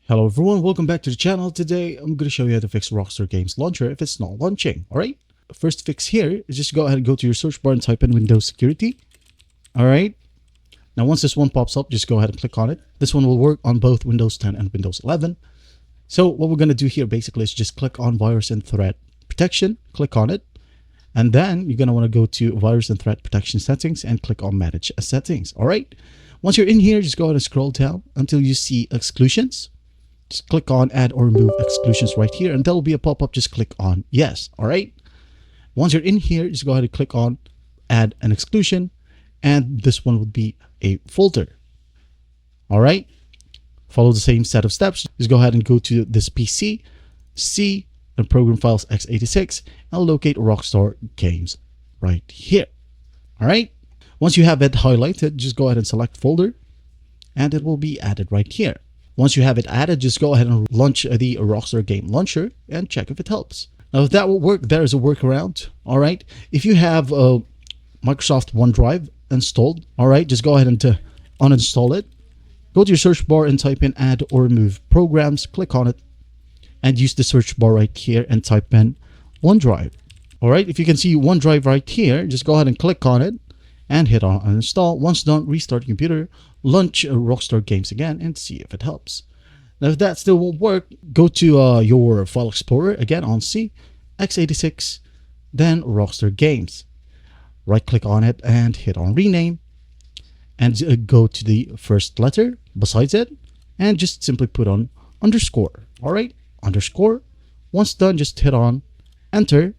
Hello everyone, welcome back to the channel. Today I'm going to show you how to fix Rockstar Games Launcher if it's not launching. Alright, first fix here is just go ahead and go to your search bar and type in Windows Security. Alright, now once this one pops up, just go ahead and click on it. This one will work on both Windows 10 and Windows 11. So what we're going to do here basically is just click on Virus and Threat Protection, click on it. And then you're going to want to go to Virus and Threat Protection Settings and click on Manage Settings. Alright, once you're in here, just go ahead and scroll down until you see Exclusions. Just click on Add or Remove Exclusions right here, and there will be a pop-up. Just click on Yes. All right. Once you're in here, just go ahead and click on Add an Exclusion, and this one would be a folder. All right. Follow the same set of steps. Just go ahead and go to this PC, C, and Program Files x86, and locate Rockstar Games right here. All right. Once you have it highlighted, just go ahead and select Folder, and it will be added right here. Once you have it added, just go ahead and launch the Rockstar Game Launcher and check if it helps. Now, if that will work, there is a workaround. All right. If you have Microsoft OneDrive installed, all right, just go ahead and uninstall it. Go to your search bar and type in Add or Remove Programs. Click on it and use the search bar right here and type in OneDrive. All right. If you can see OneDrive right here, just go ahead and click on it and hit on uninstall. Once done, restart your computer, launch Rockstar Games again, and see if it helps. Now, if that still won't work, go to your file explorer again on C, x86, then Rockstar Games. Right click on it and hit on rename, and go to the first letter besides it, and just simply put on underscore. All right, underscore. Once done, just hit on enter.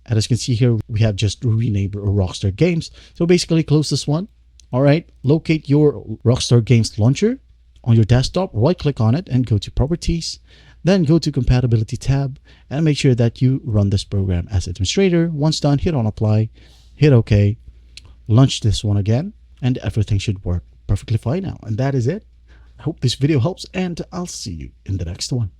And as you can see here, we have just renamed Rockstar Games. So basically close this one. All right, locate your Rockstar Games Launcher on your desktop, right click on it and go to Properties. Then go to Compatibility tab and make sure that you run this program as administrator. Once done, hit on Apply, hit OK, launch this one again, and everything should work perfectly fine now. And that is it. I hope this video helps, and I'll see you in the next one.